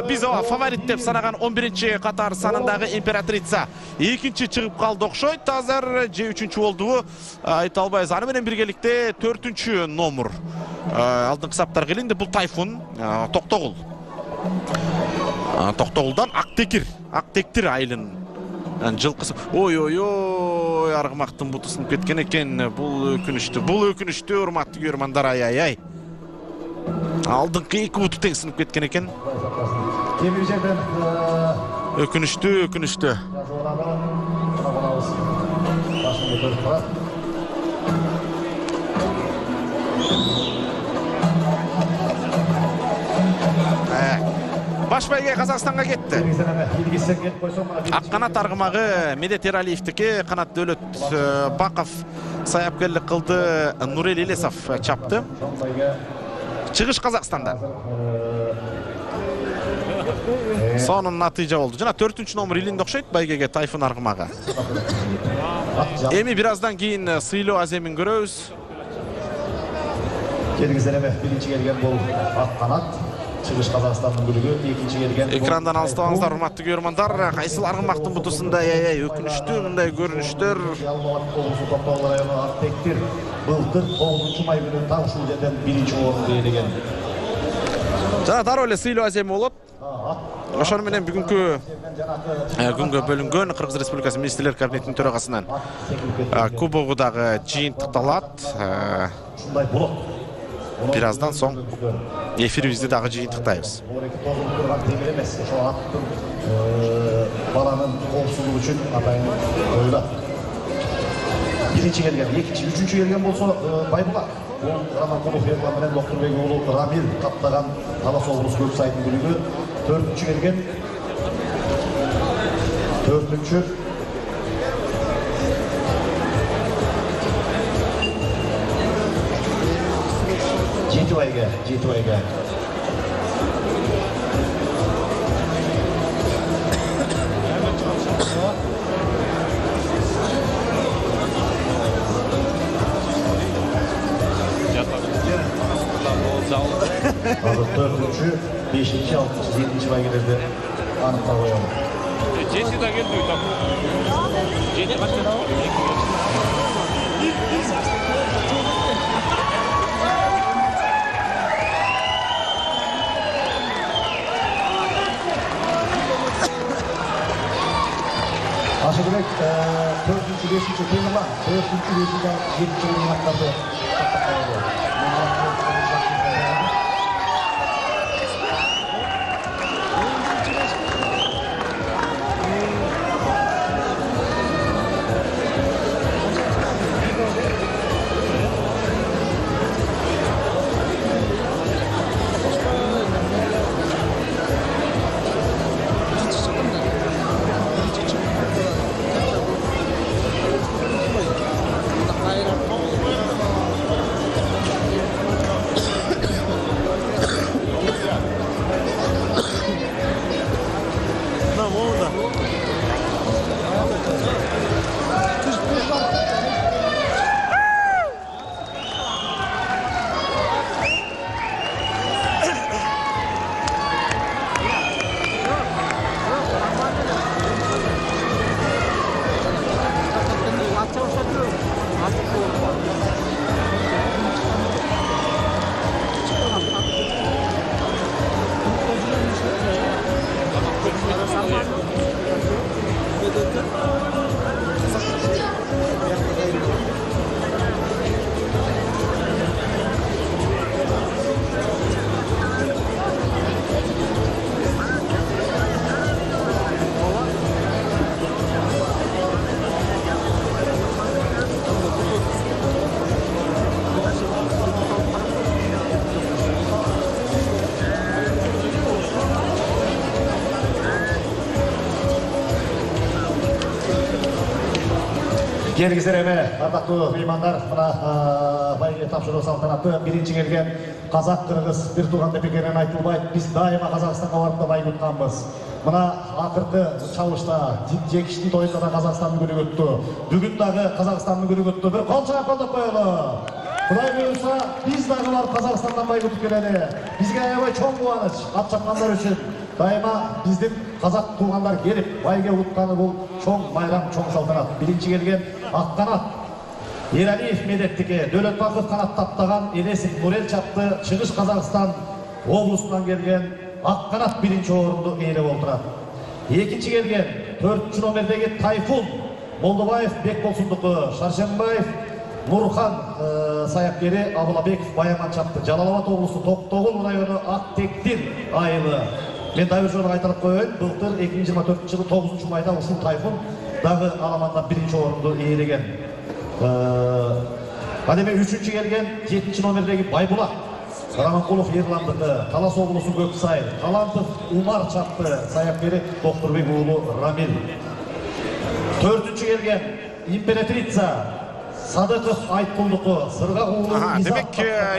биз фаворит деп санаган 11-чи катар санындагы Императрица экинчи чыгып калды окшойт. Азыр же үчүнчү болдубу айта албайбыз. Аны менен биргеликте 4-чү номер алдыңкы саптарга келинди. Бул Тайфун Токтогулдан Актектир айылын жылкысы. Ой, аргымактын буту сынып кеткен экен. Бул өкүнүштүү урматтуу көрөрмандар. Ай. Алдыңкы эки буту тең сынып кеткен экен. Өкүнүштүү. Баш байге Казакстанга кетти. Ак канат аргымагы Медет Эралиевдики, канат Дөөлөт Баков саяпкерлик кылды. Нурел Элесов чапты. Чыгыш Казакстандан. Сонун натыйжа болду. Жана 4-чү номер илинде окшойт байгеге Тайфун аргымагы. Эми бир аздан кийин сыйлоо аземин көрөбүз. Келиңиздер эме биринчи келген бул ак канат. Чыгыш Казакстандын бүлүгү, экинчи келген. Экрандан алыстабаңыздар, урматтуу көрөрмандар. Кайсыл аргымактын бутусунда өкүнүштүү мындай көрүнүштөр. Актектир былтыр 9 май күнү так ушул жерден биринчи орунду ээлеген. Жана дароо эле сыйлоо аземи болот. Ошону менен бүгүнкү күнгө бөлүнгөн Кыргыз Республикасы Министрлер Кабинетинин төрагасынан кубогу дагы жыйынтыкталат. Ушундай болот. Birazdan soң эфирибизди дагы жыйынтыктайбыз. Ошол аттын баланын коопсуздугу үчүн атайын ойлоп. Биринчи келген, экинчи, үчүнчү келген болсо Байбулак. Бул Рамазанов Ерлан менен Доктурбек уулу Рамил каттаган Талас облус көк сайдын бүлүгү. 4-чү келген. 4-чү Жеті байга. 4-cü, 5-ci, 6-cı, 7-ci baygelerde anıqlap qoyalım. Jesi de geldi. Jesi kaçtı? Aşıbek 4-cü, 5-ci kıyımlar, 4-cü, 5-ci, 7-ci oyunlarında Келгіздер әме, ардақты меймандар, мына байге тапшыру салтанаты бірінші келген қазақ қырғыз бір туғанда бекерінен айтылбайды. Біз дайыма Қазақстанға барып та бай күтқанбыз. Мына ақырғы чалышта, жекіштің тойында да Қазақстанның күні өтті. Бүгін дағы Қазақстанның күні өтті. Bir қол шағып қолдап қойылы. Құдай бұйырса, біз дағы барып Қазақстаннан бай күтіп келеді. Бізге аябай чоң қуаныш, ат шапқандар үшін. Дайыма біздің қазақ туғандар келіп, байге ұтқаны бұл чоң майрам, чоң салтанат. Бірінші келген Аққанат, Ералиев Медеттіке, Дөлетбақов қанат таптаған, Елесік Нурел чапты, Шығыс Қазақстан облысынан келген Аққанат бірінші орынды иелеп отырады. Екінші келген 4-ші номердегі Тайфун, Молдыбаев Бекболсындықы, Шаршенбаев, Нұрхан саяпкері Абылабеков Баяман чапты. Жалалабад облысы Тоқтоғыл районы Ақтектин айылы. Мен дайыр жолы айтылып қойын, бұлтыр 2024 жылы 9-ші майда ұшыл Тайфун дағы аламанда бірінші орынды иелеген. Кәдеме 3-ші келген 7-ші номердегі Байбулақ, Қараманқұлов Ерландығы, Талас облысы Көксай, Қалантов Умар чапты, саяпкері Тоқтырбек ұлы Рамил. 4-ші келген Императрица, Садықов Айтқұлдықы, Сырға ұлы Демек,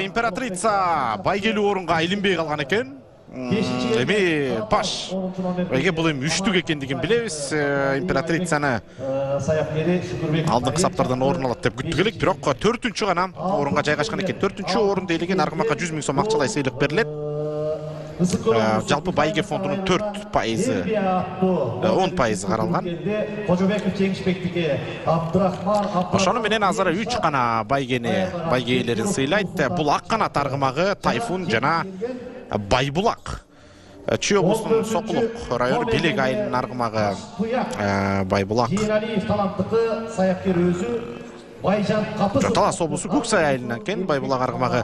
Императрица байгелі орынға айланбай қалған екен. Эми паш. Эге бұл эми үштүк экендигин билебиз. Императрицаны алдыңкы саптардан орун алат деп күттүк элек, бирок 4-чү гана орунга жайгашкан экен. 4-чү орун дейлеген аргымакка 100 000 сом акчалай сыйлык берилет. Жалпы байге фондунун 4%, 10% каралган. Кожобеков жеңишбектике, Абдрахман, ошону менен азыр 3 гана байгейлерин сыйлайт. Бул Акканат аргымагы, Тайфун жана Байбулак. Чүй облусунун Сокулук району Белек айылынын аргымагы Байбулак. Ералиев таланттыкы саяпкер өзү Байжан Капысов. Талас облусу Көксай айылынан кен Байбулак аргымагы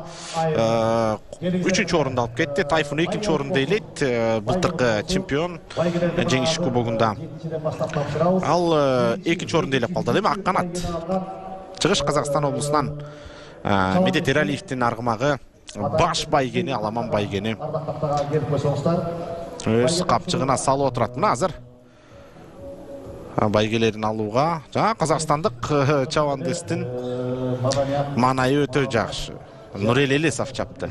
3-чү орунду алып кетти. Тайфун 2-чү орунду ээлейт. Былтыркы чемпион жеңиш кубогунда. Ал 2-чү орунду ээлеп калды. Эми Акканат Чыгыш Казакстан облусунан Медет Ералиевдин аргымагы баш байгени, аламан байгени өз капчыгына салып отурат. Мына азыр байгелерин алууга жана казакстандык чабандестин маанайы өтө жакшы. Нурел Элесов чапты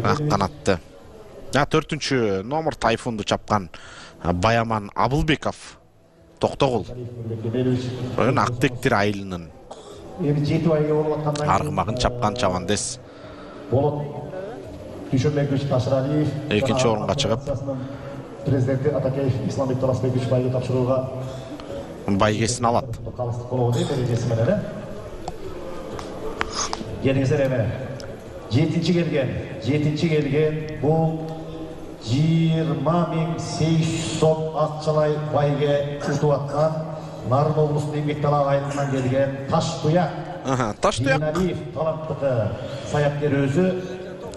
Акканатты. 4-чү номер Тайфунду чапкан Баяман Абылбеков Токтогул район Актектир айылынын аргымагын чапкан чабандес. Дүйшөнбекович Ашыралиев Экинчи орунга чыгып, президенти Атакеев Исламбек Таласбекович байге тапшырууга байгесин алат. калыстык болобу дейт эрежеси менен. Келиңиздер эме. Жетинчи келген бул 20.800 сом акчалай байге утуп аткан Нарын облусунун Эмгектала айылынан келген Таштуяк Таштуяк таланттыкы саяпкер өзү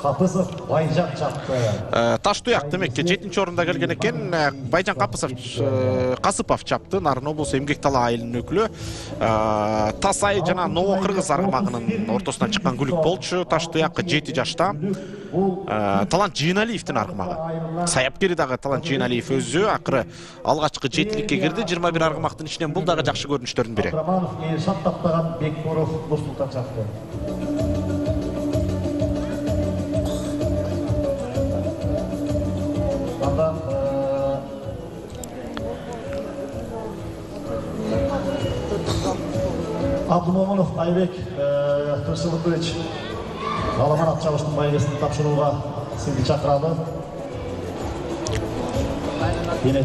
Капысов Байжан чапты. Таштуяк демекке 7-нчи орунда келген экен. Байжан Касыпов чапты. Нарын облусу Эмгектала айылынын өкүлү. Тасай жана Ново Кыргыз аргымагынын ортосунан чыккан күлүк болчу. Таштуяк 7 жашта. Талант Жийналиевдин аргымагы. Саяпкери дагы Талант Жийналиев өзү акыры алгачкы 7-ликке кирди. 21 аргымактын ичинен бул дагы жакшы көрүнүштөрдүн бири. Абдраманов Элшат таптаган Бекбуров Нурсултан чапты. Абдумомунов Айбек Тырсылыкович Аламан Атчабыштын байгесин тапшырууга сизди чакырады. Эне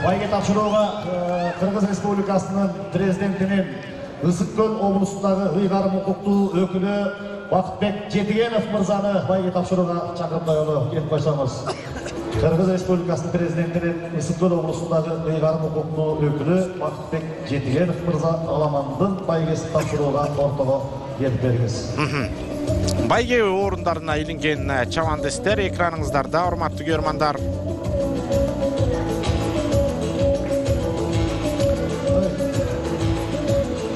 байге тапшырууга Кыргыз Республикасынын президентинин Ысык Көл облусундагы ыйгарым укуктуу өкүлү Бакытбек Жетигенов мырзаны байге тапшырууга чакырып коелу. Келип койсоңуз. Кыргыз Республикасынын президентинин Ысык Көл облусундагы ыйгарым укуктуу өкүлү Бакытбек Жетигенов мырза Аламандын байгесин тапшырууга ортого келип бериңиз. Байге орундарына илинген чабандестер экраныңыздарда, урматтуу көрөрмандар.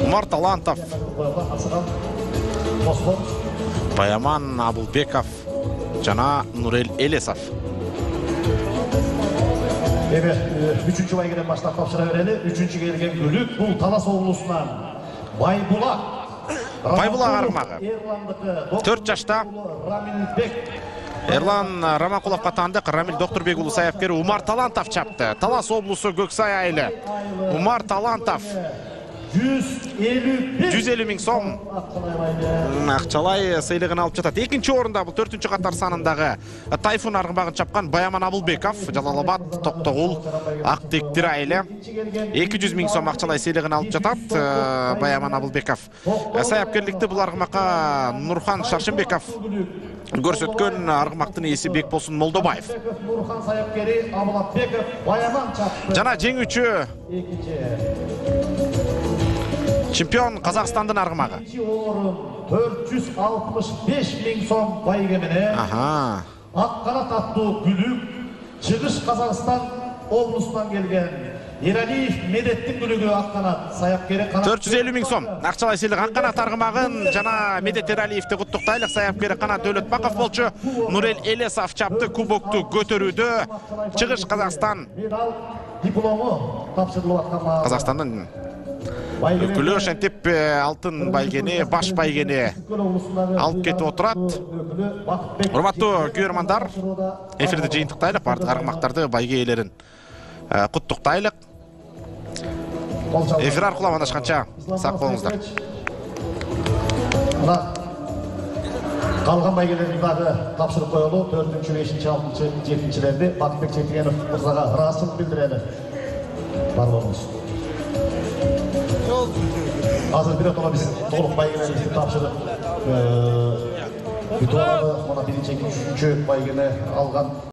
Умар Талантов, Баяман Абылбеков жана Нурел Элесов. Эми 3-чү байгеден баштап тапшыра берели. 3-чү келген күлүк бул Талас облусунан Байбулак аргымагы. 4 жашта Эрлан Рамакуловго таандык Рамил Доктурбек уулу саяпкери Умар Талантов чапты. Талас облусу Көксай айылы. Умар Талантов 150 миң сом акчалай сыйлыгын алып жатат. Экинчи орунда бул 4-чү катар санындагы Тайфун аргымагын чапкан Баяман Абылбеков, Жалалабад, Токтогул, Актектир айылы 200 миң сом акчалай сыйлыгын алып жатат. Баяман Абылбеков. Саяпкерликти бул аргымакка Нурхан Шаршенбеков көрсөткөн аргымактын ээси Бекболсун Молдобаев. Нурхан саяпкери Абылатбеков Баяман чапты. Жана жеңүүчү чемпион Казакстандын аргымагы. 465 миң сом байге менен Ак канат аттуу күлүк Чыгыш Казакстан облусунан келген Ералиев Медеттин күлүгү Ак канат саяпкери 450 миң сом акчалай сыйлык Ак канат аргымагын жана Медет Ералиевди куттуктайлык. Саяпкери Канат Дөөлөтбаков болчу. Нурел Элесов чапты. Кубокту көтөрүүдө Чыгыш Казакстан диплому тапшырылып аткан Казакстандын өкүлү ошентип алтын байгени, баш байгени алып кетип отурат. Урматтуу көрөрмандар, эфирди жыйынтыктайлык, бардык аргымактарды байге ээлерин куттуктайлык. Эфир аркылуу амандашканча сак болуңуздар. Калган байгелерди дагы тапшырып коелу. 4-чү, 5-чи, 6-чы, 7-чилерди Бакытбек Жетигенов мырзага ыраазычылык билдирели. Бар болуңуз. Азыр биротола биз толук байгелерибизди тапшырып бүтүп алалы. Мына 1-чи, 2-чү байгени алган